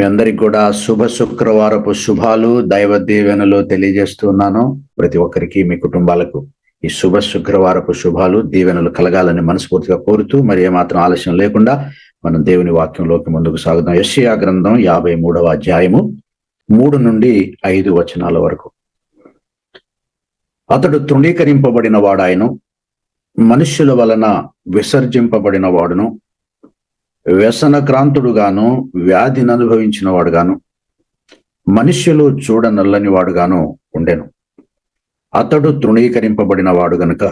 మీ అందరికి కూడా శుభ శుక్రవారపు శుభాలు, దైవ దీవెనలు తెలియజేస్తున్నాను. ప్రతి ఒక్కరికి, మీ కుటుంబాలకు ఈ శుభ శుక్రవారపు శుభాలు, దీవెనలు కలగాలని మనస్ఫూర్తిగా కోరుతూ, మరి ఏమాత్రం ఆలస్యం లేకుండా మనం దేవుని వాక్యంలోకి ముందుకు సాగుదాం. యెషయా గ్రంథం 53వ అధ్యాయము 3 నుండి 5 వచనాల వరకు. అతడు తృణీకరింపబడిన వాడాయను, మనుష్యుల వలన విసర్జింపబడిన వాడును, వ్యసనక్రాంతుడుగాను, వ్యాధిని అనుభవించిన వాడుగాను, మనుష్యులు చూడనల్లని వాడుగాను ఉండెను. అతడు తృణీకరింపబడిన వాడు గనుక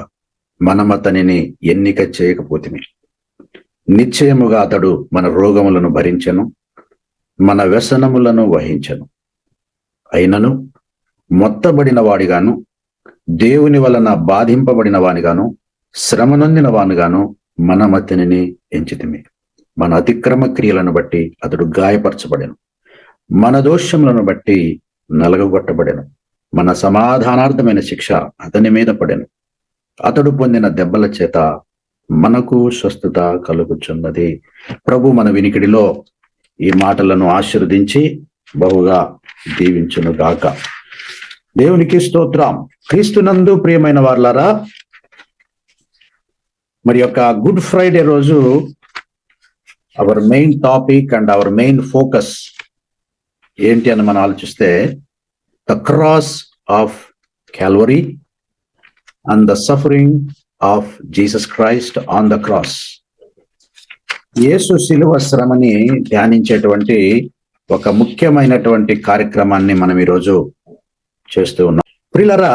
మనమతనిని ఎన్నిక చేయకపోతిమి. నిశ్చయముగా అతడు మన రోగములను భరించెను, మన వ్యసనములను వహించెను. అయినను మొత్తబడిన వాడిగాను, దేవుని వలన బాధింపబడిన వానిగాను, శ్రమ నొందిన వానిగాను మనమతనిని ఎంచితిమి. మన అతిక్రమ క్రియలను బట్టి అతడు గాయపరచబడెను, మన దోషములను బట్టి నలగగొట్టబడెను. మన సమాధానార్థమైన శిక్ష అతని మీద పడెను, అతడు పొందిన దెబ్బల చేత మనకు స్వస్థత కలుగుచున్నది. ప్రభు మన వినికిడిలో ఈ మాటలను ఆశీర్వదించి బహుగా దీవించును గాక. దేవునికి స్తోత్రం. క్రీస్తునందు ప్రియమైన వారలారా, మరి యొక్క గుడ్ ఫ్రైడే రోజు our main topic and our main focus ఏంటి అని మనం ఆలోచిస్తే, the cross of Calvary and the suffering of Jesus Christ on the cross. యేసు శిలువ శ్రమని ధ్యానించేటువంటి ఒక ముఖ్యమైనటువంటి కార్యక్రమాన్ని మనం ఈరోజు చేస్తూ ఉన్నాం. ప్రియులారా,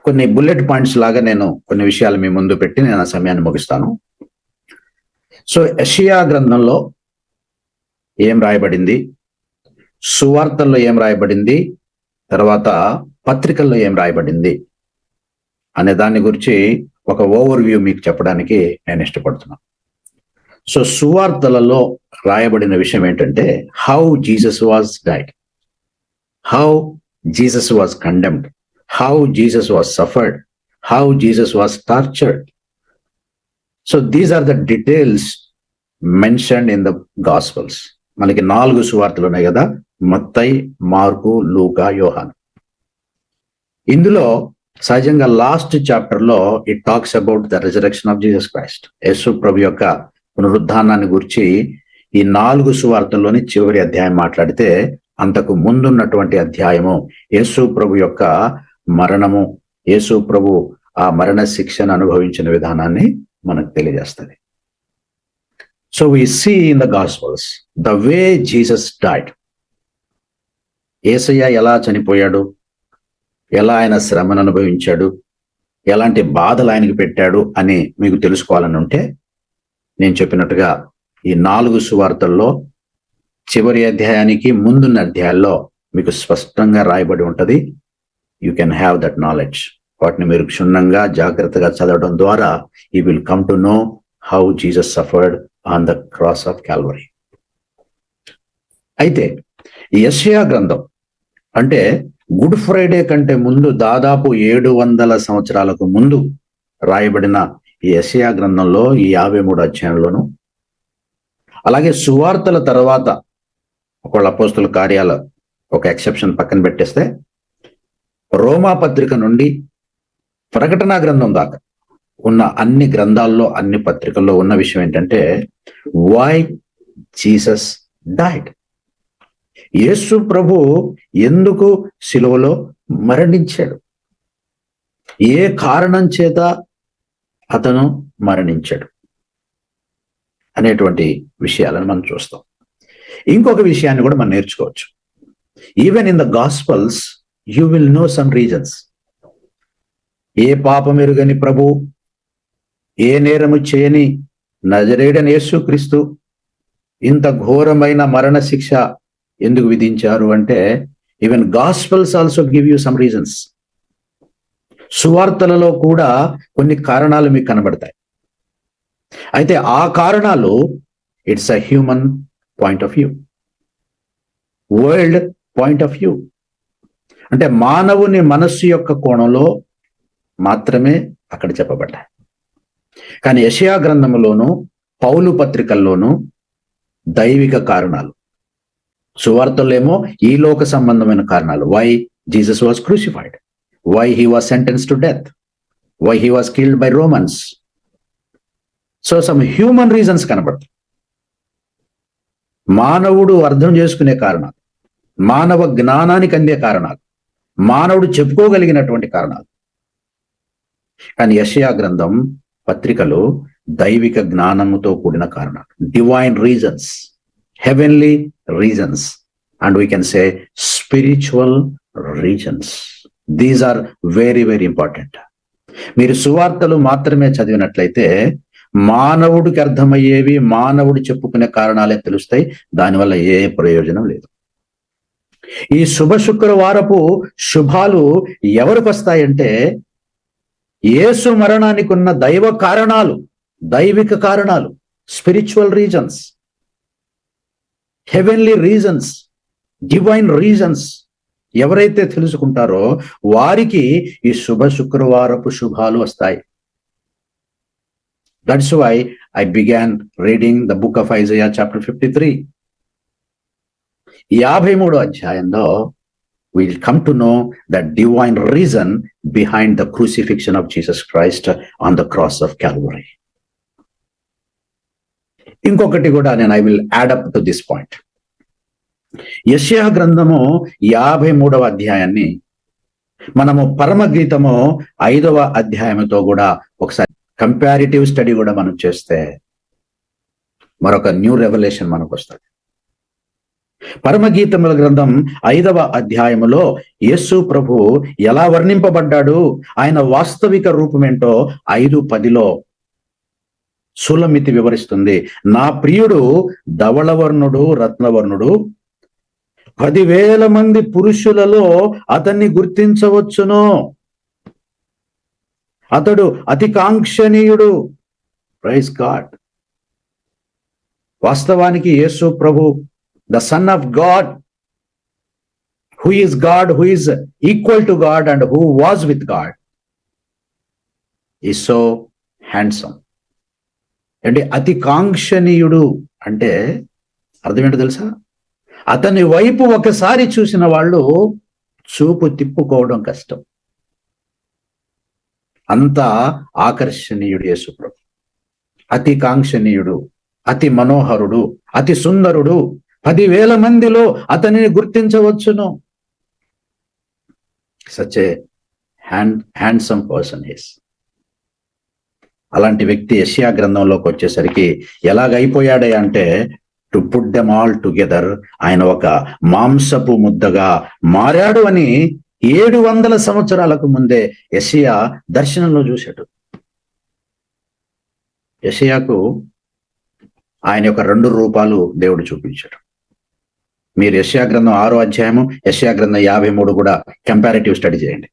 కొన్ని బుల్లెట్ పాయింట్స్ లాగా నేను కొన్ని విషయాలు మీ ముందు పెట్టి నేను ఆ సమయాన్ని ముగిస్తాను. సో యెషయా గ్రంథంలో ఏం రాయబడింది, సువార్తల్లో ఏం రాయబడింది, తర్వాత పత్రికల్లో ఏం రాయబడింది అనే దాని గురించి ఒక ఓవర్ వ్యూ మీకు చెప్పడానికి నేను ఇష్టపడుతున్నాను. సో సువార్తలలో రాయబడిన విషయం ఏంటంటే, how Jesus was died, how Jesus was condemned, how Jesus was suffered, how Jesus was tortured. So these are the details mentioned in the gospels. మనకి 4 సువార్తలు ఉన్నాయి కదా, మత్తయి, మార్కు, లూకా, యోహాను. ఇందులో సహజంగా లాస్ట్ చాప్టర్ లో it talks about the resurrection of Jesus Christ. యేసు ప్రభు యొక్క పునరుద్ధానాన్ని గురించి ఈ 4 సువార్తల్లోని చివరి అధ్యాయం మాట్లాడితే, అంతకు ముందున్నటువంటి అధ్యాయము యేసు ప్రభు యొక్క మరణము, యేసు ప్రభు ఆ మరణ శిక్షను అనుభవించిన విధానాన్ని మనకు తెలియజేస్తుంది. So we see in the Gospels the way Jesus died. యేసయ్య ఎలా చనిపోయాడు, ఎలా ఆయన శ్రమను అనుభవించాడు, ఎలాంటి బాధలు ఆయనకి పెట్టాడు అని మీకు తెలుసుకోవాలని ఉంటే, నేను చెప్పినట్టుగా ఈ 4 సువార్తల్లో చివరి అధ్యాయానికి ముందున్న అధ్యాయాల్లో మీకు స్పష్టంగా రాయబడి ఉంటుంది. You can have that knowledge. వాటిని మీరు క్షుణ్ణంగా జాగ్రత్తగా చదవడం ద్వారా you will come to know how Jesus suffered on the cross of Calvary. అయితే ఈ యెషయా గ్రంథం అంటే గుడ్ ఫ్రైడే కంటే ముందు దాదాపు 700 సంవత్సరాలకు ముందు రాయబడిన ఈ యెషయా గ్రంథంలో ఈ 53 అధ్యాయంలోను, అలాగే సువార్తల తర్వాత ఒకళ్ళ అపోస్తుల కార్యాలు ఒక ఎక్సెప్షన్ పక్కన పెట్టేస్తే, రోమా పత్రిక నుండి ప్రకటన గ్రంథం దాకా ఉన్న అన్ని గ్రంథాల్లో, అన్ని పత్రికల్లో ఉన్న విషయం ఏంటంటే, వై జీసస్ డైడ్. యేసు ప్రభు ఎందుకు సిలువలో మరణించాడు, ఏ కారణం చేత అతను మరణించాడు అనేటువంటి విషయాలను మనం చూస్తాం. ఇంకొక విషయాన్ని కూడా మనం నేర్చుకోవచ్చు. Even in the gospels you will know some reasons. ఏ పాపమెరుగని ప్రభు, ఏ నేరము చేయని నజరేయుడైన యేసుక్రీస్తు ఇంత ఘోరమైన మరణ శిక్ష ఎందుకు విధించారు అంటే, even gospels also give you some reasons. సువార్తలలో కూడా కొన్ని కారణాలు మీకు కనబడతాయి. అయితే ఆ కారణాలు it's a human point of view, world point of view. అంటే మానవుని మనస్సు యొక్క కోణంలో మాత్రమే అక్కడ చెప్పబడ్డాయి. కానీ యెషయా గ్రంథములోను, పౌలు పత్రికల్లోనూ దైవిక కారణాలు, సువార్తలేమో ఈ లోక సంబంధమైన కారణాలు. Why Jesus was crucified, why he was sentence to death, why he was killed by Romans. So some human reasons కనబడతాయి. మానవుడు అర్థం చేసుకునే కారణాలు, మానవ జ్ఞానానికి అందే కారణాలు, మానవుడు చెప్పుకోగలిగినటువంటి కారణాలు. కానీ యెషయా గ్రంథం పత్రికలు దైవిక జ్ఞానముతో కూడిన కారణాలు, divine reasons, heavenly reasons, and we can say spiritual reasons. These are very very important. మీరు సువార్తలు మాత్రమే చదివినట్లయితే మానవుడికి అర్థమయ్యేవి, మానవుడు చెప్పుకునే కారణాలే తెలుస్తాయి. దానివల్ల ఏ ప్రయోజనం లేదు. ఈ శుభ శుక్రవారపు శుభాలు ఎవరికి వస్తాయంటే యేసు మరణానికి ఉన్న దైవ కారణాలు, దైవిక కారణాలు, spiritual reasons, heavenly reasons, divine reasons ఎవరైతే తెలుసుకుంటారో వారికి ఈ శుభ శుక్రవారపు శుభాలు వస్తాయి. That's why I began reading the book of Isaiah chapter 53. 53వ అధ్యాయంలో we'll come to know the divine reason behind the crucifixion of Jesus Christ on the cross of Calvary. ఇంకొకటి కూడా నేను I will add up to this point. యెషయా గ్రంథము 53వ అధ్యాయాన్ని మనము పరమగీతము 5వ అధ్యాయంతో కూడా ఒకసారి కంపారిటివ్ స్టడీ కూడా మనం చేస్తే మరొక న్యూ రెవల్యూషన్ మనకు వస్తుంది. పరమగీతముల గ్రంథం 5వ అధ్యాయములో యేసు ప్రభు ఎలా వర్ణింపబడ్డాడు, ఆయన వాస్తవిక రూపమేంటో 5:10లో సులమితి వివరిస్తుంది. నా ప్రియుడు ధవళవర్ణుడు, రత్నవర్ణుడు, 10,000 మంది పురుషులలో అతన్ని గుర్తించవచ్చును, అతడు అతి కాంక్షణీయుడు. Praise God. వాస్తవానికి యేసు ప్రభు the Son of God, who is God, who is equal to God and who was with God, is so handsome. అంటే అతి కాంక్షణీయుడు అంటే అర్థం ఏంటో తెలుసా? అతని వైపు ఒకసారి చూసిన వాళ్ళు చూపు తిప్పుకోవడం కష్టం. అంత ఆకర్షణీయుడు యేసు ప్రభు. అతి కాంక్షణీయుడు, అతి మనోహరుడు, అతి సుందరుడు, 10,000 మందిలో అతనిని గుర్తించవచ్చును. Such a handsome person is. అలాంటి వ్యక్తి యెషయా గ్రంథంలోకి వచ్చేసరికి ఎలాగైపోయాడే అంటే to put them all together, ఆయన ఒక మాంసపు ముద్దగా మారాడు అని 700 సంవత్సరాలకు ముందే యెషయా దర్శనంలో చూశాడు. యెషయాకు ఆయన యొక్క 2 రూపాలు దేవుడు చూపించాడు. మీరు యెషయా గ్రంథం 6వ అధ్యాయము, యెషయా గ్రంథం 53 కూడా కంపారిటివ్ స్టడీ చేయండి.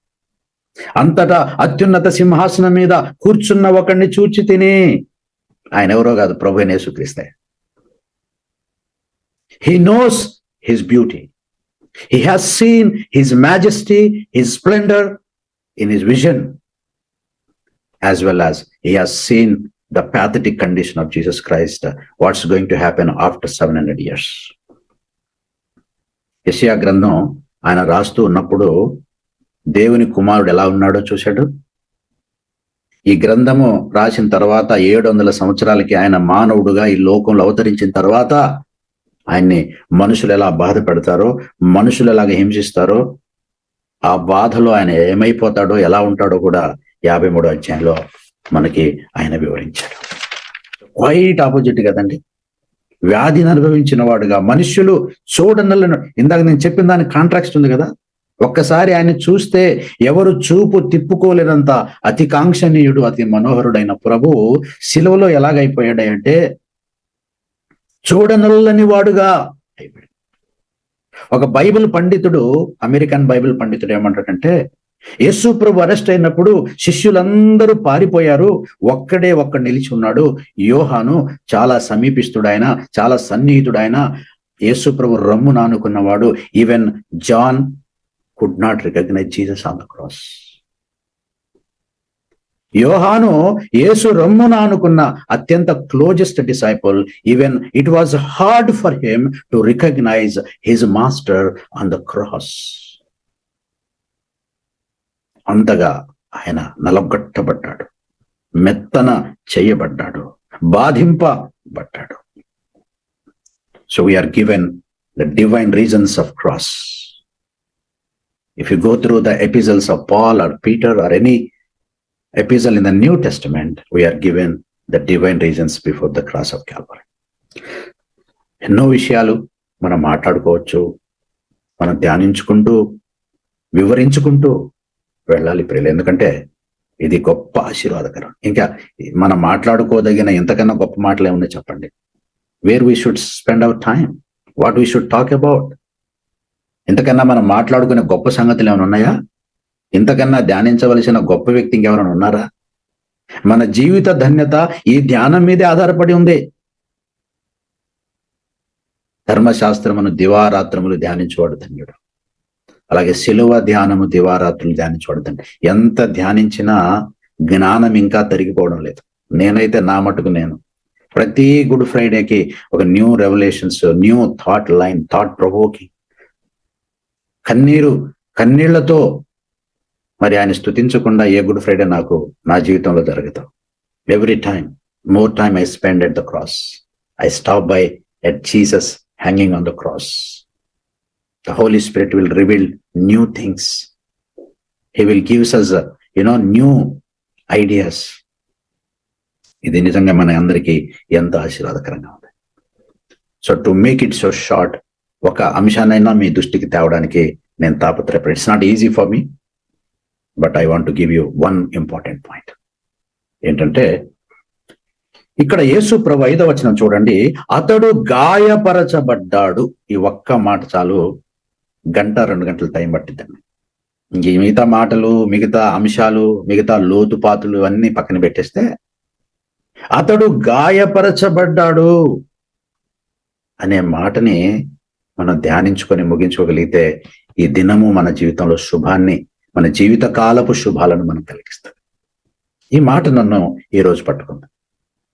అంతటా అత్యున్నత సింహాసనం మీద కూర్చున్న ఒకడిని చూచి తిని, ఆయన ఎవరో కాదు, ప్రభు అయిన యేసుక్రీస్తే. He knows his beauty. He has seen his majesty, his splendor in his vision, as well as he has seen the pathetic condition of Jesus Christ, what's going to happen after 700 years. యెషయా గ్రంథం ఆయన రాస్తూ ఉన్నప్పుడు దేవుని కుమారుడు ఎలా ఉన్నాడో చూశాడు. ఈ గ్రంథము రాసిన తర్వాత 700 సంవత్సరాలకి ఆయన మానవుడుగా ఈ లోకంలో అవతరించిన తర్వాత ఆయన్ని మనుషులు ఎలా బాధ పెడతారో, మనుషులు ఎలాగ హింసిస్తారో, ఆ బాధలో ఆయన ఏమైపోతాడో, ఎలా ఉంటాడో కూడా 53వ అధ్యాయంలో మనకి ఆయన వివరించాడు. క్వైట్ ఆపోజిట్ కదండి. వ్యాధిని అనుభవించిన వాడుగా, మనుష్యులు చూడనలను, ఇందాక నేను చెప్పిన దానికి కాంట్రాక్ట్ ఉంది కదా, ఒక్కసారి ఆయన చూస్తే ఎవరు చూపు తిప్పుకోలేనంత అతి కాంక్షణీయుడు, అతి మనోహరుడైన ప్రభు సిలువలో ఎలాగైపోయాడంటే చూడనల్లని వాడుగా అయిపోయాడు. ఒక బైబిల్ పండితుడు, అమెరికన్ బైబిల్ పండితుడు ఏమంటాడంటే, యేసు ప్రభు అరెస్ట్ అయినప్పుడు శిష్యులందరూ పారిపోయారు, ఒక్కడు నిలిచి ఉన్నాడు. యోహాను చాలా సమీపిస్తుడాయన, చాలా సన్నిహితుడాయన, యేసు ప్రభు రమ్మున ఆనుకున్నవాడు. Even John could not recognise Jesus on the cross. యోహాను యేసు రొమ్మున అనుకున్న అత్యంత closest disciple. Even it was hard for him to recognise his master on the cross. అంతగా ఆయన నలగొట్టబడ్డాడు, మెత్తన చేయబడ్డాడు, బాధింపబడ్డాడు. So we are given the divine reasons of cross. If you go through the epistles of Paul or Peter or any epistle in the New Testament, we are given the divine reasons before the cross of Calvary. ఎన్నో విషయాలు మనం మాట్లాడుకోవచ్చు, మనం ధ్యానించుకుంటూ వివరించుకుంటూ వెళ్ళాలి ప్రియులు. ఎందుకంటే ఇది గొప్ప ఆశీర్వాదకరం. ఇంకా మనం మాట్లాడుకోదగిన ఎంతకన్నా గొప్ప మాటలు ఏమున్నాయి చెప్పండి? Where we should spend our time, what we should talk about. ఇంతకన్నా మనం మాట్లాడుకునే గొప్ప సంగతులు ఏమైనా ఉన్నాయా? ఇంతకన్నా ధ్యానించవలసిన గొప్ప వ్యక్తి ఇంకెవరైనా ఉన్నారా? మన జీవిత ధన్యత ఈ ధ్యానం మీదే ఆధారపడి ఉంది. ధర్మశాస్త్రమును దివారాత్రములు ధ్యానించేవాడు ధన్యుడు. అలాగే శిలువ ధ్యానము దివారాత్రులు ధ్యానించేవాడు ధన్యుడు. ఎంత ధ్యానించినా జ్ఞానం ఇంకా తరిగిపోవడం లేదు. నేనైతే నా మటుకు నేను ప్రతి గుడ్ ఫ్రైడేకి ఒక new revolutions, new thought line, thought provoking, కన్నీళ్లతో మరి ఆయన స్తుతించకుండా ఏ గుడ్ ఫ్రైడే నాకు నా జీవితంలో జరగదు. Every time more time I spend at the cross. I stop by at Jesus hanging on the cross. The Holy Spirit will reveal new things. He will gives us new ideas. ఇది నిజంగా మన అందరికీ ఎంత ఆశీర్వాదకరంగా ఉంది. So to make it so short, ఒక అంశాన్నైనా మీ దృష్టికి తేవడానికి నేను తాపత్రయపడి. It's not easy for me, but I want to give you one important point. ఏంటంటే ఇక్కడ యేసు ప్రభు 5వ వచనం చూడండి. అతడు గాయపరచబడ్డాడు. ఈ ఒక్క మాట చాలు 1-2 గంటల టైం పట్టిద్దండి. ఇంక మిగతా మాటలు, మిగతా అంశాలు, మిగతా లోతుపాతులు అన్ని పక్కన పెట్టేస్తే అతడు గాయపరచబడ్డాడు అనే మాటని మనం ధ్యానించుకొని ముగించుకోగలిగితే ఈ దినము మన జీవితంలో శుభాన్ని, మన జీవిత కాలపు శుభాలను మనం కలిగిస్తుంది. ఈ మాట నన్ను ఈ రోజు పట్టుకుంది.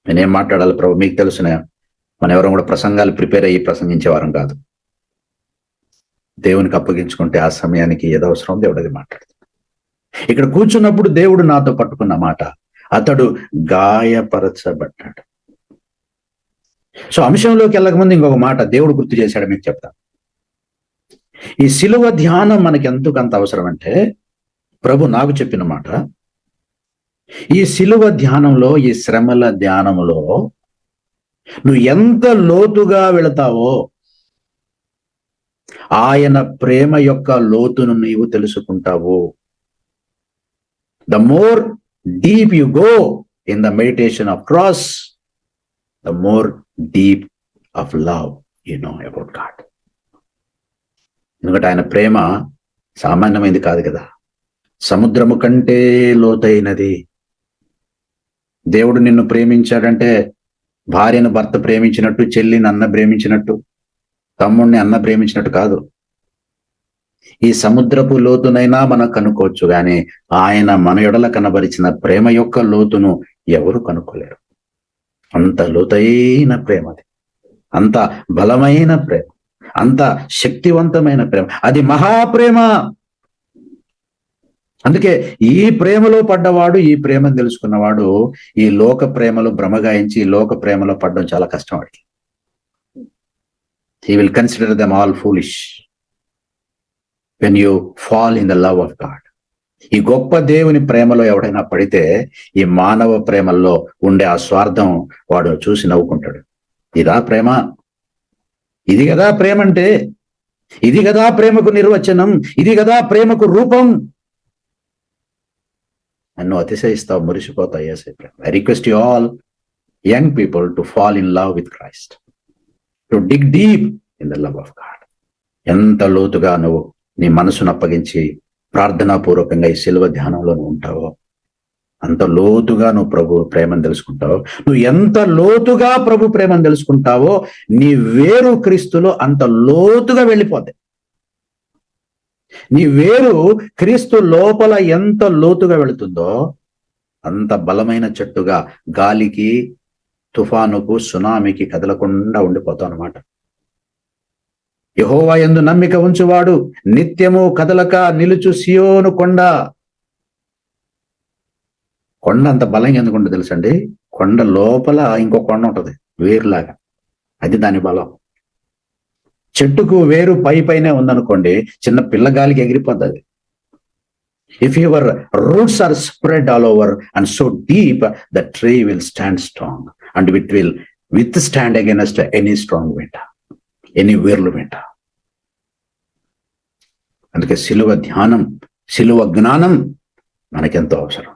నేనేం మాట్లాడాలి ప్రభు? మీకు తెలుసునే, మనం ఎవరం కూడా ప్రసంగాలు ప్రిపేర్ అయ్యి ప్రసంగించే వారం కాదు. దేవునికి అప్పగించుకుంటే ఆ సమయానికి ఏదో అవసరం దేవుడు అది మాట్లాడుతుంది. ఇక్కడ కూర్చున్నప్పుడు దేవుడు నాతో పట్టుకున్న మాట, అతడు గాయపరచబడ్డాడు. సో అంశంలోకి వెళ్ళకముందు ఇంకొక మాట దేవుడు గుర్తు చేశాడు, మీకు చెప్తాను. ఈ శిలువ ధ్యానం మనకి ఎందుకంత అవసరం అంటే, ప్రభు నాకు చెప్పిన మాట, ఈ శిలువ ధ్యానంలో, ఈ శ్రమల ధ్యానంలో నువ్వు ఎంత లోతుగా వెళతావో ఆయన ప్రేమ యొక్క లోతును నీవు తెలుసుకుంటావు. The more deep you go in the meditation of cross, the more deep of love you know about God. ఎందుకంటే ఆయన ప్రేమ సామాన్యమైనది కాదు కదా, సముద్రము కంటే లోతైనది. దేవుడు నిన్ను ప్రేమించాడంటే భార్యను భర్త ప్రేమించినట్టు, చెల్లిని అన్న ప్రేమించినట్టు, తమ్ముడిని అన్న ప్రేమించినట్టు కాదు. ఈ సముద్రపు లోతునైనా మనం కనుక్కోవచ్చు, కానీ ఆయన మన ఎడల కనబరిచిన ప్రేమ యొక్క లోతును ఎవరు కనుక్కోలేరు. అంత లోతైన ప్రేమ అది, అంత బలమైన ప్రేమ, అంత శక్తివంతమైన ప్రేమ, అది మహాప్రేమ. అందుకే ఈ ప్రేమలో పడ్డవాడు, ఈ ప్రేమను తెలుసుకున్నవాడు ఈ లోక ప్రేమలో భ్రమగాయించి ఈ లోక ప్రేమలో పడడం చాలా కష్టం వాడికి. He will consider them all foolish when you fall in the love of God. ఈ గొప్ప దేవుని ప్రేమలో ఎవడైనా పడితే ఈ మానవ ప్రేమల్లో ఉండే ఆ స్వార్థం వాడు చూసి నవ్వుకుంటాడు. ఇదా ప్రేమ? ఇది కదా ప్రేమ అంటే, ఇది కదా ప్రేమకు నిర్వచనం, ఇది కదా ప్రేమకు రూపం. నన్ను అతిశయిస్తావు, మురిసిపోతావు యేసే ప్రేమ. I request you all young people to fall in love with Christ, to dig deep in the love of God. ఎంత లోతుగా నువ్వు నీ మనసును అప్పగించి ప్రార్థనాపూర్వకంగా ఈ శిలువ ధ్యానంలో నువ్వు ఉంటావో అంత లోతుగా నువ్వు ప్రభు ప్రేమను తెలుసుకుంటావు. నువ్వు ఎంత లోతుగా ప్రభు ప్రేమను తెలుసుకుంటావో నీ వేరు క్రీస్తులో అంత లోతుగా వెళ్ళిపోతాయి. నీ వేరు క్రీస్తు లోపల ఎంత లోతుగా వెళుతుందో అంత బలమైన చెట్టుగా గాలికి, తుఫానుకు, సునామీకి కదలకుండా ఉండిపోతాం అన్నమాట. యెహోవా యందు నమ్మిక ఉంచువాడు నిత్యము కదలక నిలుచు సియోను కొండ. కొండ అంత బలంగా ఎందుకు ఉంటుంది తెలుసండి? కొండ లోపల ఇంకో కొండ ఉంటది వేరులాగా, అది దాని బలం. చెట్టుకు వేరు పైనే ఉందనుకోండి, చిన్న పిల్లగాలికి ఎగిరిపోద్ది అది. If your roots are spread all over and so deep, the tree will stand strong and it will withstand against any strong wind, any whirlwind. అందుకే సిలువ ధ్యానం, సిలువ జ్ఞానం మనకెంతో అవసరం.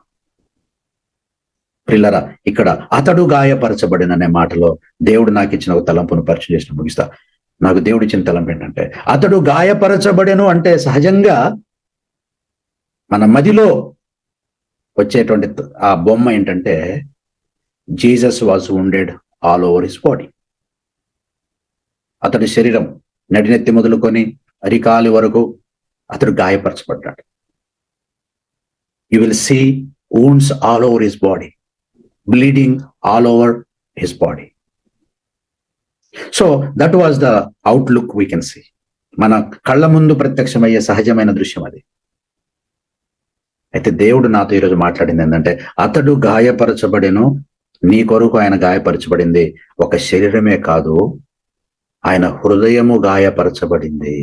ప్రియులారా, ఇక్కడ అతడు గాయపరచబడిననే మాటలో దేవుడు నాకు ఇచ్చిన ఒక తలంపును పరిచయం చేసిన ముగిస్తా. నాకు దేవుడు ఇచ్చిన తలంపు ఏంటంటే, అతడు గాయపరచబడెను అంటే సహజంగా మన మదిలో వచ్చేటువంటి ఆ బొమ్మ ఏంటంటే, Jesus was wounded all over his body. అతడి శరీరం నడినెత్తి మొదలుకొని అరికాలి వరకు అతడు గాయపరచబడ్డాడు. You will see wounds all over his body, bleeding all over his body. So that was the outlook we can see. మన కళ్ళ ముందు ప్రత్యక్షమయ్యే సహజమైన దృశ్యం అది. అయితే దేవుడు నాతో ఈరోజు మాట్లాడింది ఏంటంటే, అతడు గాయపరచబడెను, నీ కొరకు ఆయన గాయపరచబడింది. ఒక శరీరమే కాదు, ఆయన హృదయము గాయపరచబడింది.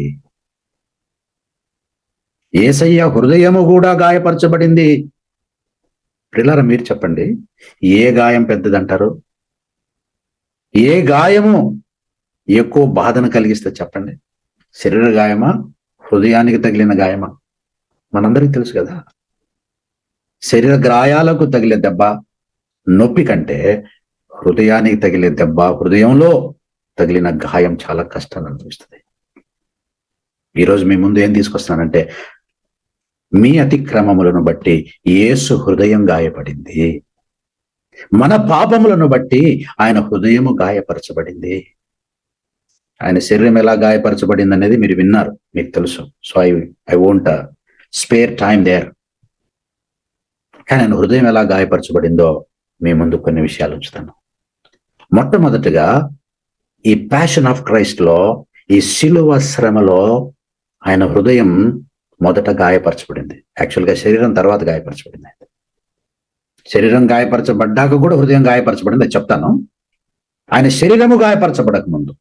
యేసయ్య హృదయము కూడా గాయపరచబడింది. ప్రియులారా, మీరు చెప్పండి, ఏ గాయం పెద్దదంటారు? ఏ గాయము ఎక్కువ బాధను కలిగిస్తే చెప్పండి? శరీర గాయమా, హృదయానికి తగిలిన గాయమా? మనందరికీ తెలుసు కదా, శరీర గాయాలకు తగిలే దెబ్బ నొప్పి కంటే హృదయానికి తగిలే దెబ్బ, హృదయంలో తగిలిన గాయం చాలా కష్టాన్ని అనిపిస్తుంది. ఈరోజు మీ ముందు ఏం తీసుకొస్తానంటే, మీ అతిక్రమములను బట్టి యేసు హృదయం గాయపడింది, మన పాపములను బట్టి ఆయన హృదయము గాయపరచబడింది. ఆయన శరీరం ఎలా గాయపరచబడింది అనేది మీరు విన్నారు, మీకు తెలుసు. So I won't spare time there. కానీ ఆయన హృదయం ఎలా గాయపరచబడిందో మీ ముందు కొన్ని విషయాలు ఉంచుతాను. మొట్టమొదటిగా ఈ ప్యాషన్ ఆఫ్ క్రైస్ట్ లో, ఈ శిలువ శ్రమలో ఆయన హృదయం మొదట గాయపరచబడింది. యాక్చువల్గా శరీరం తర్వాత గాయపరచబడింది. శరీరం గాయపరచబడ్డాక కూడా హృదయం గాయపరచబడింది, అది చెప్తాను. ఆయన శరీరము గాయపరచబడక ముందు,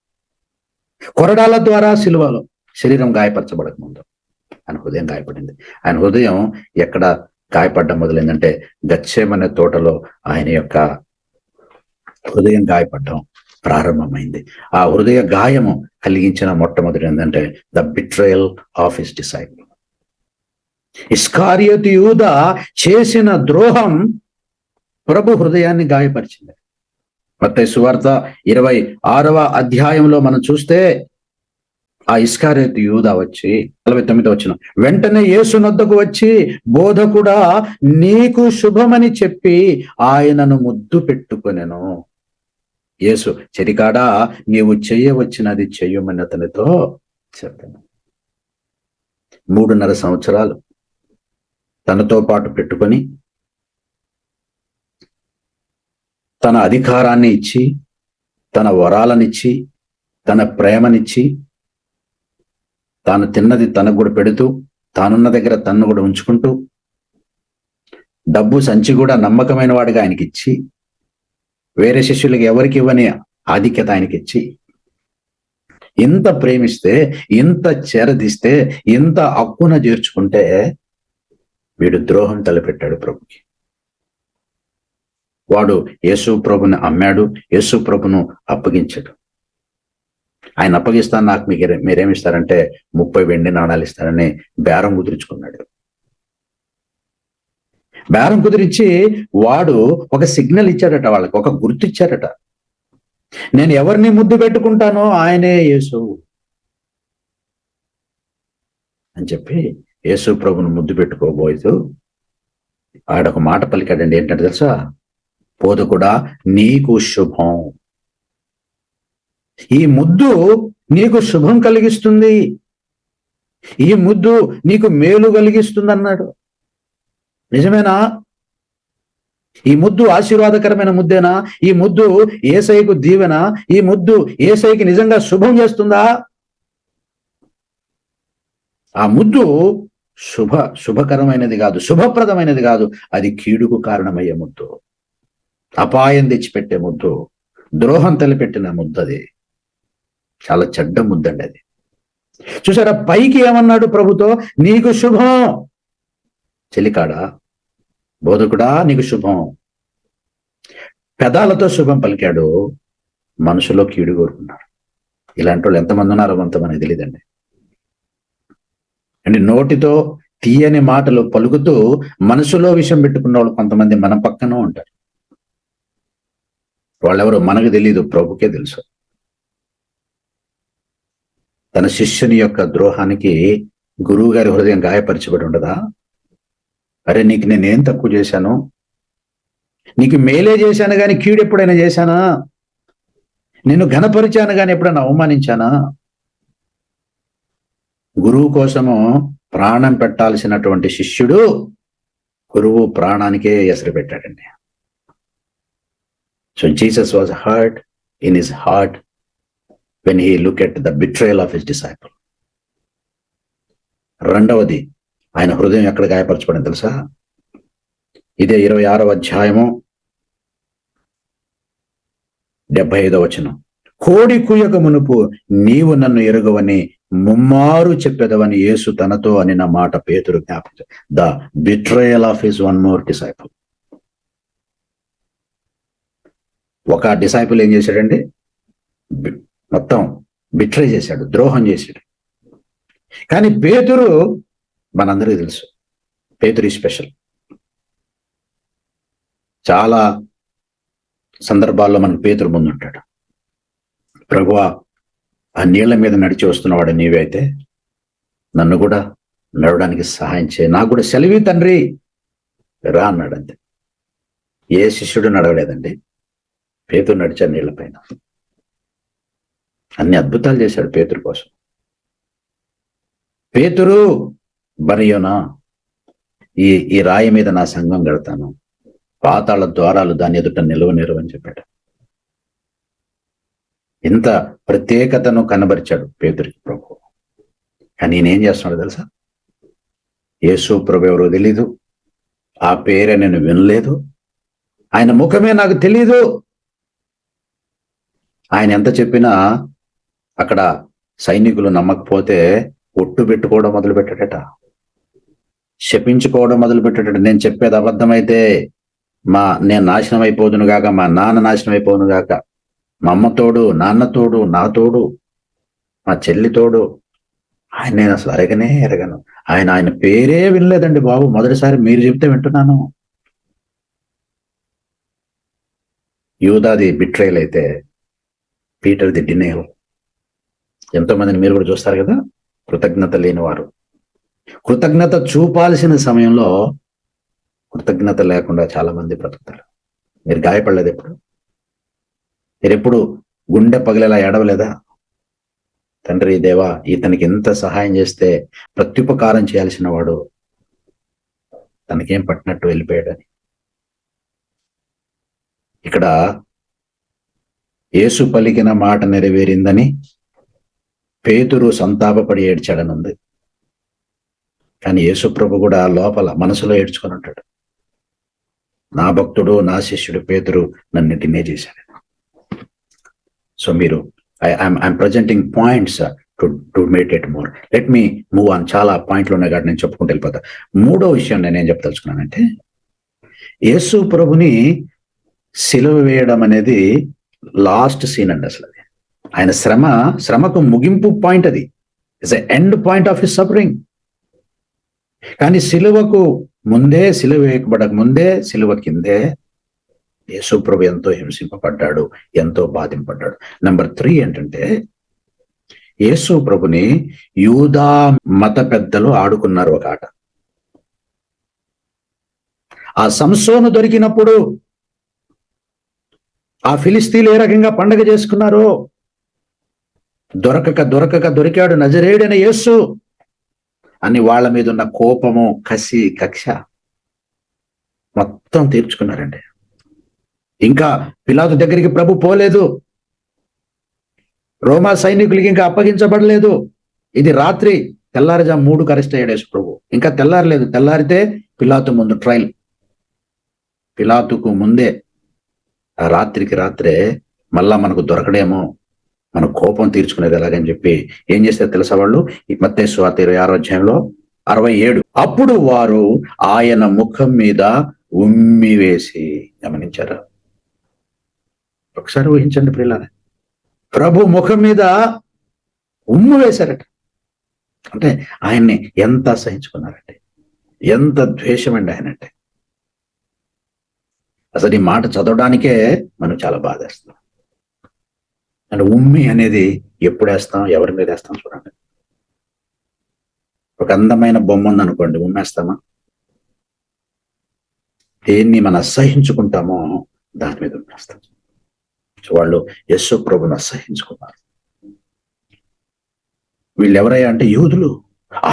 కొరడాల ద్వారా శిలువలో శరీరం గాయపరచబడక ముందు ఆయన హృదయం గాయపడింది. ఆయన హృదయం ఎక్కడ గాయపడ్డం మొదలైందంటే, గత్సేమనే తోటలో ఆయన యొక్క హృదయం గాయపడడం ప్రారంభమైంది. ఆ హృదయ గాయము కలిగించిన మొట్టమొదటి ఏంటంటే the betrayal of his disciple. ఇస్కారియోతు యూదా చేసిన ద్రోహం ప్రభు హృదయాన్ని గాయపరిచింది. మత్తయి సువార్త 26వ అధ్యాయంలో మనం చూస్తే, ఆ ఇస్కారియోతు యూదా వచ్చి 49వ వచనం, వెంటనే యేసు నొద్దకు వచ్చి, బోధకుడా నీకు శుభమని చెప్పి ఆయనను ముద్దు పెట్టుకొనెను. యేసు, చెరికాడా నీవు చెయ్యవచ్చినది చెయ్యమని అతనితో చెప్పాను. 3.5 సంవత్సరాలు తనతో పాటు పెట్టుకొని, తన అధికారాన్ని ఇచ్చి, తన వరాలనిచ్చి, తన ప్రేమనిచ్చి, తాను తిన్నది తనకు కూడా పెడుతూ, తానున్న దగ్గర తన్ను కూడా ఉంచుకుంటూ, డబ్బు సంచి కూడా నమ్మకమైన వాడిగా ఆయనకి ఇచ్చి, వేరే శిష్యులకి ఎవరికి ఇవ్వని ఆధిక్యత ఆయనకి ఇచ్చి, ఇంత ప్రేమిస్తే, ఇంత చేరదీస్తే, ఇంత హక్కున చేర్చుకుంటే, వీడు ద్రోహం తలపెట్టాడు ప్రభుకి. వాడు యేసు ప్రభుని అమ్మాడు, యేసు ప్రభును అప్పగించాడు. ఆయన అప్పగిస్తాను, నాకు మీరేమిస్తారంటే 30 వెండి నాణాలు ఇస్తారని బేరం కుదుర్చుకున్నాడు. బేరం కుదిరించి వాడు ఒక సిగ్నల్ ఇచ్చాడట, వాళ్ళకి ఒక గుర్తు ఇచ్చాడట. నేను ఎవరిని ముద్దు పెట్టుకుంటానో ఆయనే యేసు అని చెప్పి యేసు ప్రభును ముద్దు పెట్టుకోబోతూ ఆడొక మాట పలికాడండి. ఏంటంటే తెలుసా? బోధకుడా నీకు శుభం. ఈ ముద్దు నీకు శుభం కలిగిస్తుంది, ఈ ముద్దు నీకు మేలు కలిగిస్తుంది అన్నాడు. నిజమేనా? ఈ ముద్దు ఆశీర్వాదకరమైన ముద్దేనా? ఈ ముద్దు యేసయ్యకు దీవెన? ఈ ముద్దు యేసయ్యకి నిజంగా శుభం చేస్తుందా? ఆ ముద్దు శుభకరమైనది కాదు, శుభప్రదమైనది కాదు. అది కీడుకు కారణమయ్యే ముద్దు, అపాయం తెచ్చిపెట్టే ముద్దు, ద్రోహం తలపెట్టిన ముద్దు. అది చాలా చెడ్డ ముద్దండి అది. చూసారా, పైకి ఏమన్నాడు ప్రభుతో? నీకు శుభం. చెలికాడా, బోధకుడా, నీకు శుభం. పెదాలతో శుభం పలికాడు, మనసులో కీడు కోరుకున్నాడు. ఇలాంటి వాళ్ళు ఎంతమంది ఉన్నారో మనకి తెలియదండి. అంటే నోటితో తీయని మాటలు పలుకుతూ మనసులో విషయం పెట్టుకున్న వాళ్ళు కొంతమంది మన పక్కన ఉంటారు. వాళ్ళెవరో మనకు తెలియదు, ప్రభుకే తెలుసు. తన శిష్యుని యొక్క ద్రోహానికి గురువు గారి హృదయం గాయపరచబడి ఉండదా? అరే, నీకు నేనేం తక్కువ చేశాను? నీకు మేలే చేశాను కానీ కీడు ఎప్పుడైనా చేశానా? నిన్ను ఘనపరిచాను కానీ ఎప్పుడైనా అవమానించానా? గురువు కోసము ప్రాణం పెట్టాల్సినటువంటి శిష్యుడు గురువు ప్రాణానికే ఎసరు పెట్టాడండి. So Jesus was hurt in his heart when he looked at the betrayal of his disciple. రెండవది, ఆయన హృదయం ఎక్కడ గాయపరచబడింది తెలుసా? ఇదే 26వ అధ్యాయము 75వ వచనం. కోడి కూయక మునుపు నీవు నన్ను ఎరుగవని ముమ్మారు చెప్పేదవని యేసు తనతో అనిన మాట పేతురు జ్ఞాపించాడు. The betrayal of his one more disciple. ఒక డిసైపుల్ ఏం చేశాడండి? మొత్తం బిట్రే చేశాడు, ద్రోహం చేశాడు. కానీ పేతురు, మనందరికీ తెలుసు, పేతురు స్పెషల్. చాలా సందర్భాల్లో మనకు పేతురు ముందుంటాడు. ప్రభువా, ఆ నీళ్ల మీద నడిచి వస్తున్నవాడు నీవే అయితే నన్ను కూడా నడవడానికి సహాయం చేయి, నాకు కూడా సెలవి తండ్రి రా అన్నాడు. అంతే. ఏ శిష్యుడు నడవలేదండి, పేతురు నడిచాడు నీళ్ల పైన. అన్ని అద్భుతాలు చేశాడు పేతురు కోసం. పేతురు, బరియోనా, ఈ రాయి మీద నా సంఘం కడతాను, పాతాళ ద్వారాలు దాని ఎదుట నిలవనిరు అని చెప్పాడు. ఇంత ప్రత్యేకతను కనబరిచాడు పేతురికి ప్రభు. కానీ నేనేం చేస్తున్నాడు తెలుసా? యేసు ప్రభు ఎవరో తెలీదు, ఆ పేరే నేను వినలేదు, ఆయన ముఖమే నాకు తెలీదు. ఆయన ఎంత చెప్పినా అక్కడ సైనికులు నమ్మకపోతే ఒట్టు పెట్టుకోవడం మొదలు పెట్టాడట, శపించుకోవడం మొదలు పెట్టాడట. నేను చెప్పేది అబద్ధమైతే నేను నాశనం అయిపోదును గాక, మా నాన్న నాశనం అయిపోను గాక, మా అమ్మ తోడు, నాన్న తోడు, నా తోడు, మా చెల్లి తోడు. ఆయన నేను అసలు ఎరగను. ఆయన పేరే వినలేదండి బాబు, మొదటిసారి మీరు చెప్తే వింటున్నాను. యూదాది బిట్రేల్ అయితే పీటర్ది డినేల్. ఎంతో మందిని మీరు కూడా చూస్తారు కదా, కృతజ్ఞత లేనివారు. కృతజ్ఞత చూపాల్సిన సమయంలో కృతజ్ఞత లేకుండా చాలా మంది బ్రతుకుతారు. మీరు గాయపడలేదు ఎప్పుడు? మీరు ఎప్పుడు గుండె పగిలేలా ఏడవలేదా? తండ్రి దేవా, ఇతనికి ఎంత సహాయం చేస్తే ప్రత్యుపకారం చేయాల్సిన వాడు తనకేం పట్టినట్టు వెళ్ళిపోయాడని. ఇక్కడ యేసు పలికిన మాట నెరవేరిందని పేతురు సంతాపపడి ఏడ్చాడని ఉంది. కానీ యేసు ప్రభు కూడా లోపల మనసులో ఏడ్చుకొని ఉంటాడు. నా భక్తుడు, నా శిష్యుడు పేతురు నన్ను డినే చేశాడు. సో మీరు I'm presenting points to meditate more. Let me move on. చాలా పాయింట్లు ఉన్నాయి కాబట్టి నేను చెప్పుకుంటూ వెళ్ళిపోతా. మూడో విషయం నేనేం చెప్పదలుచుకున్నానంటే, యేసు ప్రభుని సిలువ వేయడం అనేది లాస్ట్ సీన్ అండి. అసలు అది ఆయన శ్రమకు ముగింపు పాయింట్. అది it's a end point of his suffering. కానీ సిలువకు ముందే, సిలువ వేయబడక ముందే, సిలువ కిందే యేసు ప్రభు ఎంతో హింసింపబడ్డాడు, ఎంతో బాధింపడ్డాడు. నెంబర్ 3 ఏంటంటే, యేసు ప్రభుని యూదా మత పెద్దలు ఆడుకున్నారు ఒక ఆట. ఆ సంసోను దొరికినప్పుడు ఆ ఫిలిస్తీన్లు ఏ రకంగా పండగ చేసుకున్నారో, దొరికాడు నజరేయుడైన యేసు అని వాళ్ళ మీద ఉన్న కోపము, కసి, కక్ష మొత్తం తీర్చుకున్నారండి. ఇంకా పిలాతు దగ్గరికి ప్రభు పోలేదు. రోమా సైనికులకి ఇంకా అప్పగించబడలేదు. ఇది రాత్రి, తెల్లారిజా 3కు అరెస్ట్ అయ్యాడు యేసు ప్రభు. ఇంకా తెల్లారలేదు. తెల్లారితే పిలాతు ముందు ట్రయల్. పిలాతుకు ముందే ఆ రాత్రికి రాత్రే మళ్ళా మనకు దొరకడేమో, మన కోపం తీర్చుకునేది ఎలాగని చెప్పి ఏం చేస్తే తెలుసా వాళ్ళు? ఈ మత్తయి సువార్త 26వ అధ్యాయంలో 67, అప్పుడు వారు ఆయన ముఖం మీద ఉమ్మి వేసి, గమనించారా? ఒకసారి ఊహించండి ప్రియులారా, ప్రభు ముఖం మీద ఉమ్ము వేశారట. అంటే ఆయన్ని ఎంత అసహించుకున్నారంటే, ఎంత ద్వేషం అండి ఆయన అంటే. అసలు ఈ మాట చదవడానికే మనం చాలా బాధేస్తాం. అంటే ఉమ్మి అనేది ఎప్పుడు వేస్తాం, ఎవరి మీద వేస్తాం చూడండి. ఒక అందమైన బొమ్మ ఉందనుకోండి, ఉమ్మేస్తామా? దేన్ని మనం అసహించుకుంటామో దాని మీద ఉమ్మేస్తాం. వాళ్ళు యేసు ప్రభుని అసహించుకున్నారు. వీళ్ళు ఎవరయ్యా అంటే యూదులు.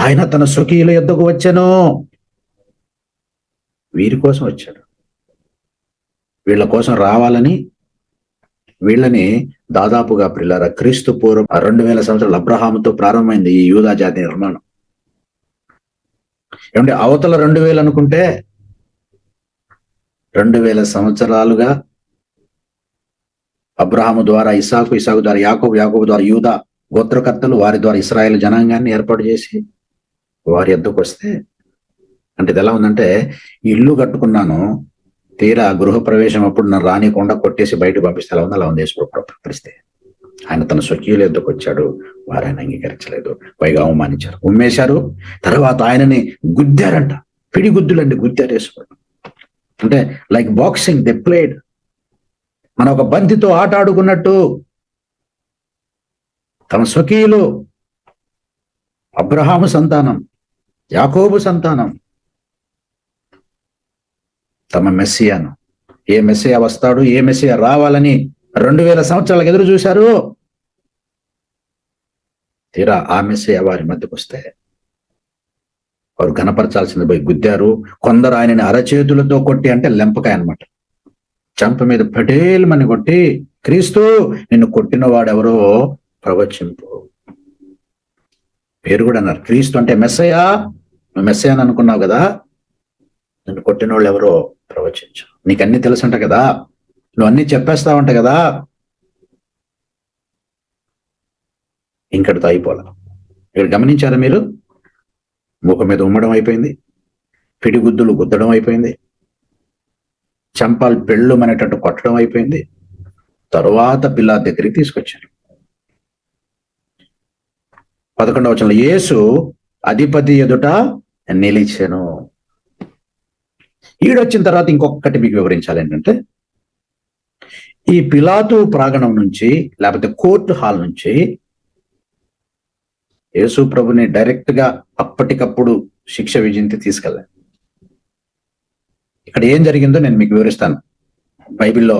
ఆయన తన స్వకీయుల యొద్దకు వచ్చాను, వీరి కోసం వచ్చాడు. వీళ్ళ కోసం రావాలని, వీళ్ళని దాదాపుగా ప్రియులారా క్రీస్తు పూర్వం 2000 సంవత్సరాలు అబ్రహాముతో ప్రారంభమైంది ఈ యూదా జాతి నిర్మాణం. ఏమంటే అవతల 2000 అనుకుంటే 2000 సంవత్సరాలుగా అబ్రహాము ద్వారా ఇసాకు, ఇసాకు ద్వారా యాకోబు, యాకోబు ద్వారా యూదా గోత్రకర్తలు, వారి ద్వారా ఇశ్రాయేలు జనాంగాన్ని ఏర్పాటు చేసి వారి యొద్దకు వస్తే, అంటే ఇది ఎలా ఉందంటే, ఇల్లు కట్టుకున్నాను, తీరా గృహ ప్రవేశం అప్పుడు నన్ను రానికుండా కొట్టేసి బయటకు పంపిస్తే ఎలా ఉంది, అలా ఉంది యేసు పరిస్థితి. ఆయన తన స్వకీయుల యొద్దకు వచ్చాడు, వారు ఆయన అంగీకరించలేదు, పైగా అవమానించారు, ఉమ్మేశారు. తర్వాత ఆయనని గుద్దారంట. పిడిగుద్దులండి, గుద్దారు యేసు. అంటే లైక్ బాక్సింగ్ దే ప్లేడ్. మన ఒక బంతితో ఆట ఆడుకున్నట్టు తమ స్వకీయులు, అబ్రహాము సంతానం, యాకోబు సంతానం, తమ మెస్సియాను, ఏ మెస్సియా వస్తాడు, ఏ మెస్సియా రావాలని 2000 సంవత్సరాలకు ఎదురు చూశారు. తీరా ఆ మెస్సియా వారి మధ్యకు వస్తే వారు ఘనపరచాల్సింది పోయి గుద్దారు. కొందరు ఆయనని అరచేతులతో కొట్టి, అంటే లెంపకాయ అనమాట, చంప మీద పటేల్మని కొట్టి, క్రీస్తు నిన్ను కొట్టిన వాడెవరో ప్రవచింపు. పేరు కూడా అన్నారు, క్రీస్తు అంటే మెస్సయా, నువ్వు మెస్సయా అని అనుకున్నావు కదా, నిన్ను కొట్టిన వాళ్ళు ఎవరో ప్రవచించు. నీకు అన్ని తెలుసుంట కదా, నువ్వు అన్ని చెప్పేస్తావంట కదా. ఇంకటితో అయిపోలే. ఇక్కడ గమనించారా మీరు? ముఖం మీద ఉమ్మడం అయిపోయింది, పిడిగుద్దులు గుద్దడం అయిపోయింది, చంపాలు పెళ్ళు అనేటట్టు కొట్టడం అయిపోయింది. తరువాత పిలాతు దగ్గరికి తీసుకొచ్చారు. 11వ వచనంలో యేసు అధిపతి ఎదుట నిలిచెను. ఈడొచ్చిన తర్వాత ఇంకొకటి మీకు వివరించాలి ఏంటంటే, ఈ పిలాతు ప్రాంగణం నుంచి, లేకపోతే కోర్టు హాల్ నుంచి యేసు ప్రభుని డైరెక్ట్ గా అప్పటికప్పుడు శిక్ష విధించి తీసుకెళ్ళాను. ఇక్కడ ఏం జరిగిందో నేను మీకు వివరిస్తాను. బైబిల్లో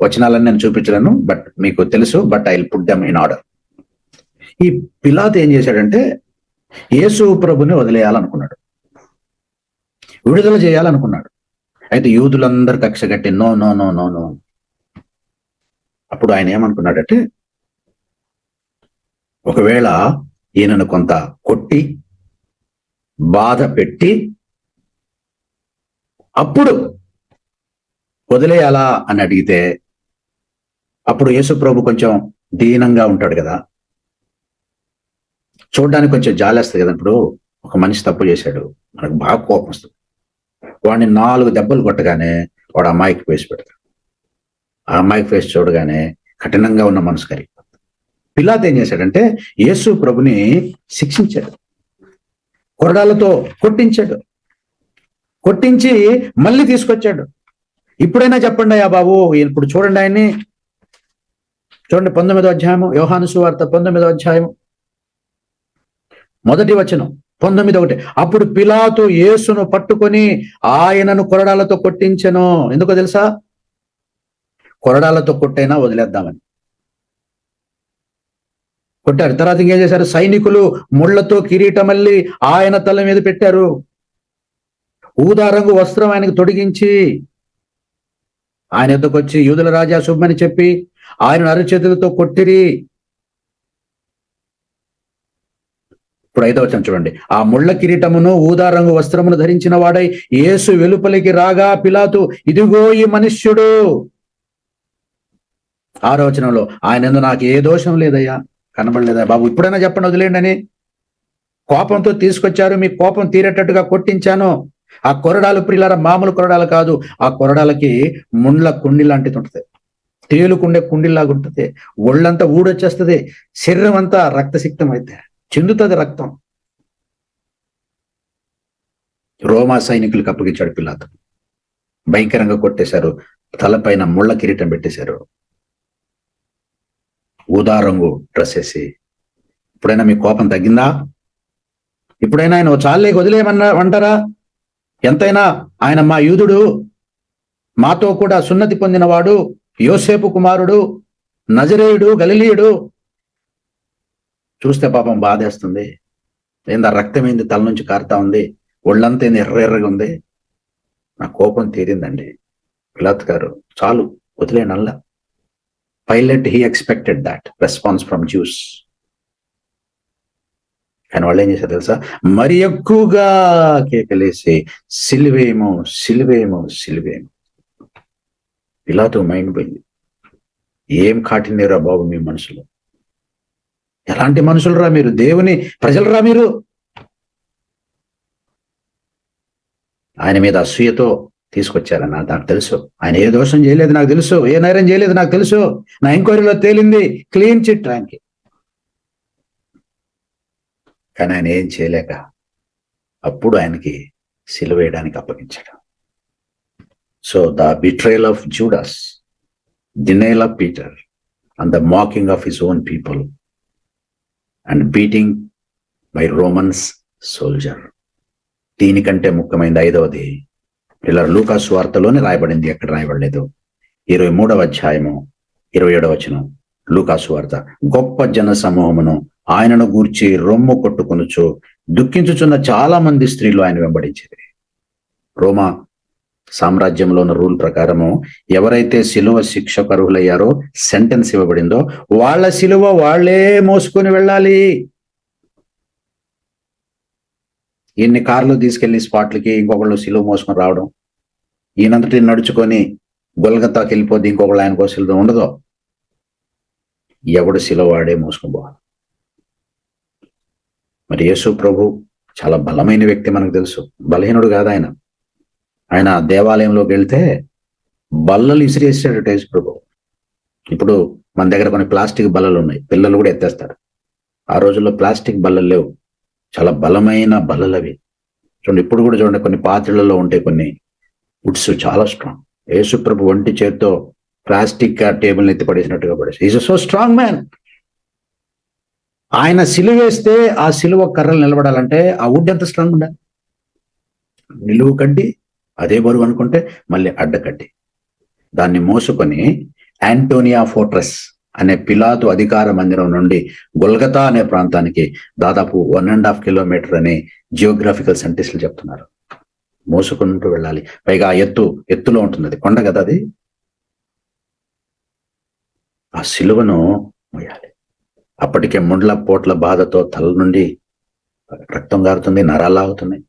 వచనాలను నేను చూపించలేను, బట్ మీకు తెలుసు, but I will put them in order. ఈ పిలాతు ఏం చేశాడంటే, యేసు ప్రభుని వదిలేయాలనుకున్నాడు, విడుదల చేయాలనుకున్నాడు. అయితే యూదులందరూ కక్ష కట్టి no no no no no. అప్పుడు ఆయన ఏమనుకున్నాడంటే, ఒకవేళ ఈయనను కొంత కొట్టి బాధ పెట్టి అప్పుడు వదిలేయాలా అని అడిగితే, అప్పుడు యేసు ప్రభు కొంచెం దీనంగా ఉంటాడు కదా, చూడడానికి కొంచెం జాలేస్తుంది కదా. ఇప్పుడు ఒక మనిషి తప్పు చేశాడు, మనకు బాగా కోపం వస్తుంది. వాడిని 4 దెబ్బలు కొట్టగానే వాడు అమ్మాయికి ఫేస్ పెడతాడు. ఆ అమ్మాయికి ఫేస్ చూడగానే కఠినంగా ఉన్న మనసు కరిగిపోతుంది. పిలాతు ఏం చేశాడంటే, యేసు ప్రభుని శిక్షించాడు, కొరడాలతో కొట్టించాడు, కొట్టించి మళ్ళీ తీసుకొచ్చాడు. ఇప్పుడైనా చెప్పండి అయ్యా బాబు, ఇప్పుడు చూడండి ఆయన్ని, చూడండి 19వ అధ్యాయము, యోహాను సువార్త 19వ అధ్యాయము 1వ వచనం, 19:1. అప్పుడు పిలాతు యేసును పట్టుకొని ఆయనను కొరడాలతో కొట్టించెను. ఎందుకో తెలుసా? కొరడాలతో కొట్టైనా వదిలేద్దామని కొట్టారు. తర్వాత ఇంకేం చేశారు? సైనికులు ముళ్లతో కిరీటమల్లి ఆయన తల మీద పెట్టారు. ఊదా రంగు వస్త్రం ఆయనకు తొడిగించి ఆయన ఎద్దకు వచ్చి యూదుల రాజా శుభమని చెప్పి ఆయన అరచేతులతో కొట్టిరి. ఇప్పుడు 5వ వచనం చూడండి. ఆ ముళ్ళ కిరీటమును ఊదా రంగు వస్త్రమును ధరించిన వాడై యేసు వెలుపలికి రాగా పిలాతు, ఇదిగో ఈ మనుష్యుడు. 6వ వచనంలో, ఆయన నాకు ఏ దోషం లేదయ్యా, కనబడలేదా బాబు, ఇప్పుడైనా చెప్పండి వదిలేండి అని. కోపంతో తీసుకొచ్చారు, మీ కోపం తీరేటట్టుగా కొట్టించాను. ఆ కొరడాలు ప్రియులారా మామూలు కొరడాలు కాదు, ఆ కొరడాలకి ముండ్ల కుండి లాంటిది ఉంటుంది, తేలుకుండే కుండిలాగా ఉంటుంది, ఒళ్ళంతా ఊడొచ్చేస్తుంది, శరీరం అంతా రక్తసిక్తం అయితే చెందుతుంది రక్తం. రోమా సైనికులకు అప్పగించాడు పిలాతు. భయంకరంగా కొట్టేశారు, తలపైన ముళ్ళ కిరీటం పెట్టేశారు, ఊదా రంగు డ్రెస్ వేసి. ఇప్పుడైనా మీ కోపం తగ్గిందా? ఇప్పుడైనా ఆయన చాలే వదిలేయమంటారా? ఎంతైనా ఆయన మా యూదుడు, మాతో కూడా సున్నతి పొందినవాడు, యోసేపు కుమారుడు, నజరేయుడు, గలిలీయుడు. చూస్తే పాపం బాధేస్తుంది. ఏందా రక్తం ఏంది తల నుంచి కారుతా ఉంది, ఒళ్ళంతా ఏంది ఎర్రగా ఉంది. నా కోపం తీరిందండి. పిలాతు గారు చాలు వదిలేనల్లా. Pilate he expected that response from Jews. కానీ వాళ్ళు ఏం చేశారు తెలుసా? మరి ఎక్కువగా కేకలేసి సిలువేమో సిలువేమో సిలువేమో. పిలాతు మైండ్ పోయింది. ఏం కాటినేరా బాబు మీ మనుషులు, ఎలాంటి మనుషులు రా మీరు, దేవుని ప్రజలు రా మీరు. ఆయన మీద అసూయతో తీసుకొచ్చారని నాకు తెలుసు. ఆయన ఏ దోషం చేయలేదు నాకు తెలుసు, ఏ నేరం చేయలేదు నాకు తెలుసు. నా ఎంక్వైరీలో తేలింది, క్లీన్ చిట్ ఆయనకి. కానీ ఆయన ఏం చేయలేక అప్పుడు ఆయనకి సిలువ వేయడానికి అప్పగించాడు. So the betrayal of Judas, denial of Peter and the mocking of his own people and beating by Romans soldier. దీనికంటే ముఖ్యమైనది 5వది ఇలా లూకా సువార్తలోనే రాయబడింది, ఎక్కడ రాయబడలేదు. 23వ అధ్యాయము 27వ వచనం లూకా సువార్త. గొప్ప జన సమూహమును ఆయనను గూర్చి రొమ్ము కొట్టుకొనుచు దుఃఖించుచున్న చాలా మంది స్త్రీలు ఆయన వెంబడించేది. రోమా సామ్రాజ్యంలో ఉన్న రూల్ ప్రకారము ఎవరైతే సిలువ శిక్షకు అర్హులయ్యారో, సెంటెన్స్ ఇవ్వబడిందో, వాళ్ళ సిలువ వాళ్లే మోసుకొని వెళ్ళాలి. ఎన్ని కార్లు తీసుకెళ్లి స్పాట్లకి ఇంకొకళ్ళు సిలువ మోసుకొని రావడం, ఈయనంతటి నడుచుకొని గొల్గతాకి వెళ్ళిపోద్ది, ఇంకొకళ్ళు ఆయన కోసం ఉండదు. ఎవడు సిలువ వాడే మోసుకొని పోవాలి. మరి యేసు ప్రభు చాలా బలమైన వ్యక్తి, మనకు తెలుసు. బలహీనుడు కాదు ఆయన. ఆయన దేవాలయంలోకి వెళ్తే బల్లలు ఇసిరేసాడు యేసు ప్రభు. ఇప్పుడు మన దగ్గర కొన్ని ప్లాస్టిక్ బల్లలు ఉన్నాయి, పిల్లలు కూడా ఎత్తేస్తారు. ఆ రోజుల్లో ప్లాస్టిక్ బల్లలు లేవు, చాలా బలమైన బల్లలు అవి. చూడండి, ఇప్పుడు కూడా చూడండి, కొన్ని పాత్రలలో ఉంటాయి కొన్ని వుడ్స్, చాలా స్ట్రాంగ్. యేసు ప్రభు ఒంటి చేత్తో ప్లాస్టిక్ టేబుల్ని ఎత్తి పడేసినట్టుగా పడేసి. Is so strong man. ఆయన సిలువ వేస్తే ఆ సిలువ కర్రలు నిలబడాలంటే ఆ వుడ్ ఎంత స్ట్రాంగ్ ఉండాలి. నిలువు కడ్డి అదే బరువు అనుకుంటే మళ్ళీ అడ్డకడ్డి. దాన్ని మోసుకొని యాంటోనియా ఫోర్ట్రెస్ అనే పిలాతు అధికార మందిరం నుండి గొల్గతా అనే ప్రాంతానికి దాదాపు 1.5 కిలోమీటర్ అని జియోగ్రఫికల్ సైంటిస్టులు చెప్తున్నారు. మోసుకుంటూ వెళ్ళాలి. పైగా ఎత్తులో ఉంటుంది, అది కొండ కదా అది. ఆ సిలువను మోయాలి. అప్పటికే ముండ్ల పోట్ల బాధతో తల నుండి రక్తం గారుతుంది, నరాలు ఆగుతున్నాయి.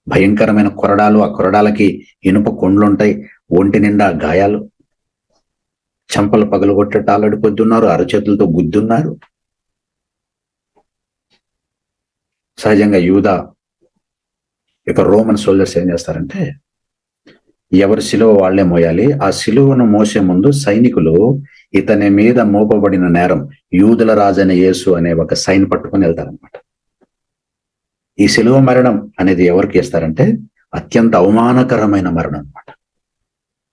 భయంకరమైన కొరడాలు, ఆ కొరడాలకి ఇనుప కొండ్లుంటాయి, ఒంటి నిండా గాయాలు, చెంపలు పగలగొట్టేట్టు ఆల్రెడీ పొద్దున్నారు, అరచేతులతో గుద్దున్నారు. సహజంగా యూదా ఇక రోమన్ సోల్జర్స్ ఏం చేస్తారంటే, ఎవరి సిలువ వాళ్లే మోయాలి. ఆ సిలువను మోసే ముందు సైనికులు ఇతని మీద మోపబడిన నేరం యూదుల రాజైన యేసు అనే ఒక సైన్ పట్టుకొని వెళ్తారనమాట. ఈ సిలువ మరణం అనేది ఎవరికి ఇస్తారంటే అత్యంత అవమానకరమైన మరణం అనమాట.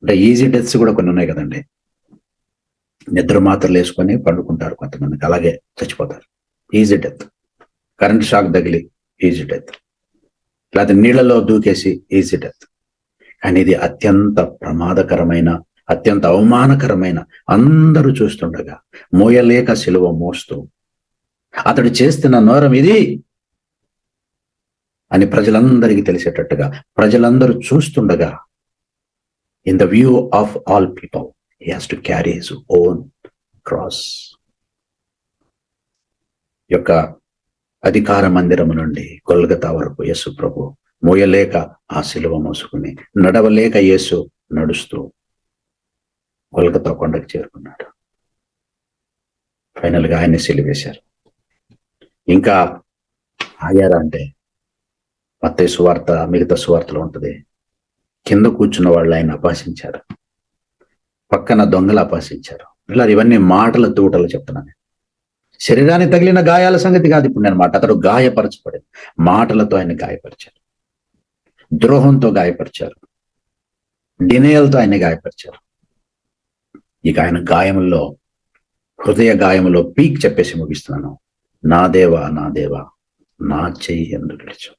అంటే ఈజీ డెత్స్ కూడా కొన్ని ఉన్నాయి కదండి. నిద్ర మాత్రలు వేసుకొని పండుకుంటారు కొంతమందికి, అలాగే చచ్చిపోతారు. Easy death. కరెంట్ షాక్ తగిలి ఈజీ డెత్, లేకపోతే నీళ్లలో దూకేసి ఈజీ డెత్. కానీ ఇది అత్యంత ప్రమాదకరమైన, అత్యంత అవమానకరమైన, అందరూ చూస్తుండగా మోయలేక సిలువ మోస్తూ అతడు చేస్తున్న నేరం ఇది. అని ప్రజలందరికీ తెలిసేటట్టుగా, ప్రజలందరూ చూస్తుండగా, in the view of all people he has to carry his own cross. యొక్క అధికార మందిరము నుండి గొల్గతా వరకు యేసు ప్రభు మోయలేక ఆ శిలువ మోసుకుని, నడవలేక యేసు నడుస్తూ గొల్గతా కొండకు చేరుకున్నాడు. ఫైనల్ గా ఆయన్ని సిలువేశారు. ఇంకా ఆగారా అంటే మత్తయి సువార్త, మిగతా సువార్తలో ఉంటుంది, కింద కూర్చున్న వాళ్ళు ఆయన అపహసించారు, పక్కన దొంగలు అపహసించారు. ఇలా ఇవన్నీ మాటల తూటలు చెప్తున్నాను. శరీరానికి తగిలిన గాయాల సంగతి కాదు ఇప్పుడు నేను మాట. అతడు గాయపరచబడింది, మాటలతో ఆయన గాయపరిచారు, ద్రోహంతో గాయపరిచారు, డినేయల్తో ఆయన గాయపరిచారు. ఇక ఆయన గాయముల్లో, హృదయ గాయములో పీక్ చెప్పేసి ముగిస్తున్నాను. నా దేవా నా దేవా నా చెయ్యి ఎందుకు విడిచావు.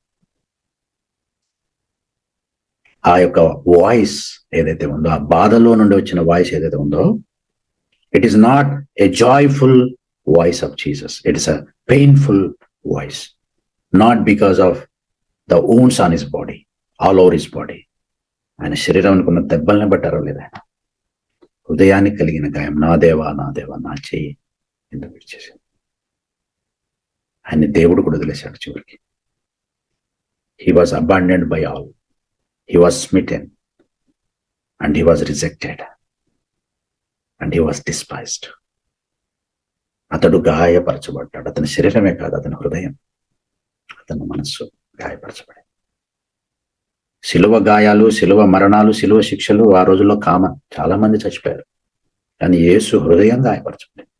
ఆ యొక్క వాయిస్ ఏదైతే ఉందో, ఆ బాధలో నుండి వచ్చిన వాయిస్ ఏదైతే ఉందో, it is not a joyful voice of Jesus, it is a painful voice. Not because of the wounds on his body, all over his body. ఆయన శరీరానికి ఉన్న దెబ్బల్ని బట్టారో లేదా, హృదయానికి కలిగిన గాయం. నా దేవా నా దేవా నా చెయ్యి ఎందుకు విడిచేసావు. ఆయన్ని దేవుడు కూడా వదిలేశాడు చివరికి. He was abandoned by all, he was స్మిటెన్ and he was rejected and he was despised. అతడు గాయపరచబడ్డాడు. అతని శరీరమే కాదు, అతని హృదయం, అతని మనస్సు గాయపరచబడింది. శిలువ గాయాలు, శిలువ మరణాలు, శిలువ శిక్షలు ఆ రోజుల్లో కామన్. చాలా మంది చచ్చిపోయారు. కానీ యేసు హృదయం గాయపరచబడింది.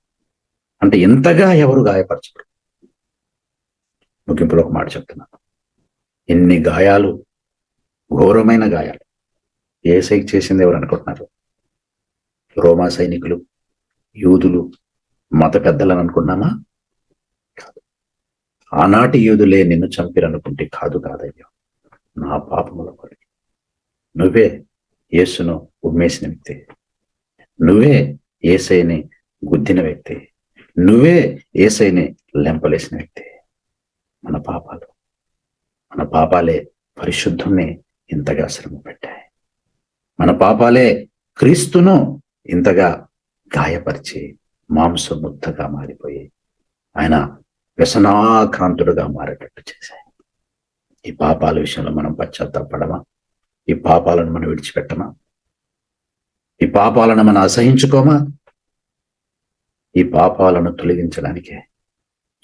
అంటే ఇంతగా ఎవరు గాయపరచబడు. ముగింపులో ఒక మాట చెప్తున్నాను. ఇన్ని గాయాలు, ఘోరమైన గాయాలు యేసయ్యకి చేసింది ఎవరు అనుకుంటున్నారు? రోమా సైనికులు, యూదులు, మత పెద్దలను అనుకున్నామా? కాదు. ఆనాటి యూదులే నిన్ను చంపిరనుకుంటే కాదయ్యో, నా పాపముల కొరకు నువ్వే యేసును ఉమ్మేసిన వ్యక్తి, నువ్వే యేసయ్యని గుద్దిన వ్యక్తి, నువ్వే యేసయ్యని లెంపలేసిన వ్యక్తి. మన పాపాలే పరిశుద్ధుణ్ణి ఇంతగా శ్రమ పెట్టాయి. మన పాపాలే క్రీస్తును ఇంతగా గాయపరిచి మాంసం ముద్దగా మారిపోయి ఆయన వ్యసనాక్రాంతుడుగా మారేటట్టు చేశాయి. ఈ పాపాల విషయంలో మనం పశ్చాత్తాపడమా? ఈ పాపాలను మనం విడిచిపెట్టమా? ఈ పాపాలను మనం అసహించుకోమా? ఈ పాపాలను తొలగించడానికే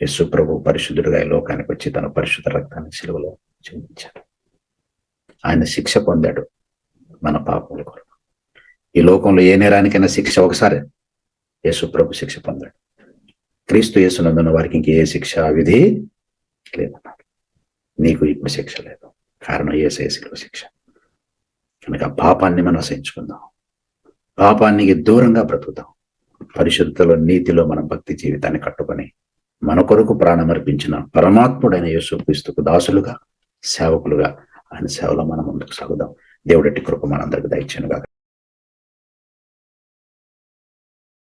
యేసు ప్రభు పరిశుద్ధుడుగా ఈ లోకానికి వచ్చి తన పరిశుద్ధ రక్తాన్ని శిలువలో చిందించాడు. ఆయన శిక్ష పొందాడు మన పాపముల కొరకు. ఈ లోకంలో ఏ నేరానికైనా శిక్ష ఒకసారి, యేసు ప్రభు శిక్ష పొందాడు. క్రీస్తు యేసునందున్న వారికి ఇంకే శిక్ష విధి లేదన్నాడు. నీకు ఇప్పుడు శిక్ష లేదు, కారణం యేసయ్య శిలువ శిక్ష. కనుక పాపాన్ని మనం అసహించుకుందాం, పాపానికి దూరంగా బ్రతుకుదాం. పరిశుద్ధతలో, నీతిలో మనం భక్తి జీవితాన్ని కట్టుకొని మన కొరకు ప్రాణమర్పించిన పరమాత్ముడైన యేసుక్రీస్తుకు దాసులుగా, సేవకులుగా ఆయన సేవలో మనం ముందుకు సాగుదాం. దేవుడట్టి కృప మనందరికి దయచేయునుగాక.